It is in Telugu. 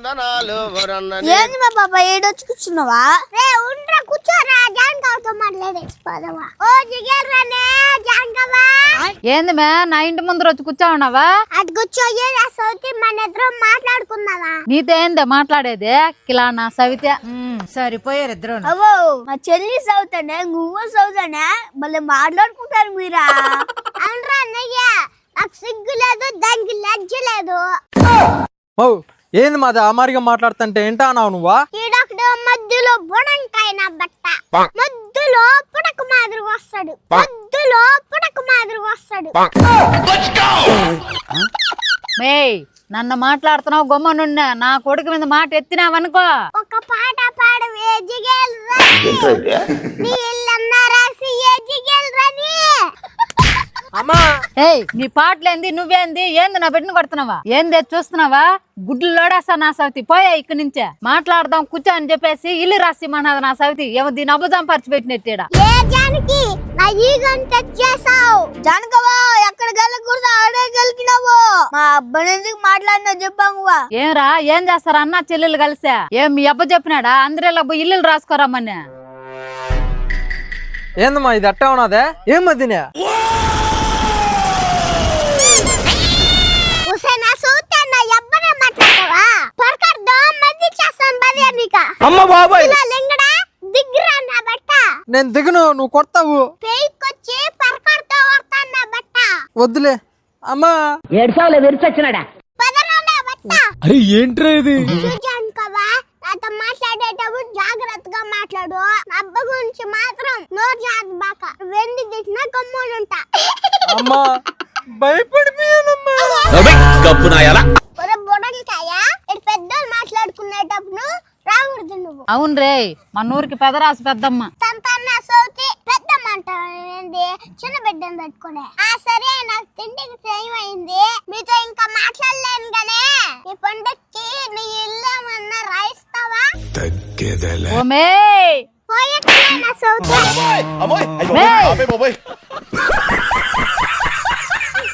ఏంది మా పాప ఏడొచ్చి కూర్చున్నావా? ఉండరా కూర్చోరా, జానకవతో మాట్లాడేసిపోదావా? ఓ జిగేరానే జానకవా. ఏంది మే నా ఇంటి ముందు వచ్చి కూర్చోన్నావా? అది కూర్చోయే సౌతి మన ఇద్దరం మాట్లాడుకున్నావా? నీతో ఏందే మాట్లాడేది? కిలానా సవిత సరిపోయారు ఇద్దరు. అవో మా చెల్లి సౌతనే నువ్వు సౌతనే మళ్ళీ మాట్లాడుకుంటారు మీరా? అవునరా అన్నయ్య, నాకు సిగ్గు లేదు, దానికి లజ్జ లేదు. ఏంది మాది అమారిగా మాట్లాడుతుంటే ఏంటా అన్నావు నువ్వా? ఈడొకడు మధ్యలో బుడంకాయన బట్ట, మధ్యలో పుడక మాదిరిగా వస్తాడు, మధ్యలో పుడక మాదిరిగా వస్తాడు. మే నన్ను మాట్లాడుతున్నావు గొమ్మనున్నా, నా కొడుకు మీద మాట ఎత్తినావనుకో ఒక పాట పాడవే జిగేల్ రాని, నీ ఇల్లన్నా రాసి ఏ జిగేల్ రాని. అమ్మా ఏయ్ నీ పాటలేంది, నువ్వేంది, ఏంది నా బిడ్డను కొడుతున్నావా? ఏంది చూస్తున్నావా? గుడ్లు లోడేస్తా నా సవితి, పోయా ఇక్కడి నుంచే. మాట్లాడదాం కూర్చో అని చెప్పేసి ఇల్లు రాసి మనది నా సవితి. ఏమో దీని అబద్ధం పరిచి పెట్టినట్టేడా. ఏ జానకి నా ఈగని తెచ్చేసావు. జానకవా ఎక్కడ గెలకూడదు ఆడే గెలికినావు. మా అబ్బాయి ఎందుకు మాట్లాడినా చెప్పావువా? ఏమరా ఏం చేస్తారా అన్న చెల్లెలు కలిసా? ఏం మీ అబ్బ చెప్పినాడా అందరిలో ఇల్లు రాసుకోరమ్మని? ఏందమ్మా ఇది అట్టే ఉన్నదే? ఏం మధ్యనే నేను దిగును, నువ్వు కొడతావు. వద్దులే అమ్మా. ఏడ్చావులే విరిచొచ్చినాడా? అరే ఏంట్రా ఇది? నాతో మాట్లాడేటప్పుడు జాగ్రత్తగా మాట్లాడు. అబ్బ గురించి మాత్రం నోరు జాగ్రత్త. వెండి తిట్టినా గమ్మునుంటా. అమ్మా భయపడిపోయానమ్మా. బుడంకాయ పెద్దోళ్ళు మాట్లాడుకునేటప్పుడు రాకూడదు నువ్వు. అవును రే, మన ఊరికి పెదరాసు పెద్దమ్మ. తన సౌతి పెద్దమ్మ అంటారు, చిన్న బిడ్డను పెట్టుకునే. సరే నాకు తిండికి టైం అయింది, మీతో ఇంకా మాట్లాడలేను గానే. ఈ పండక్కి నీ ఇల్లు ఏమన్నా రాయిస్తావా? ఓ మే పోయే నా సౌతి.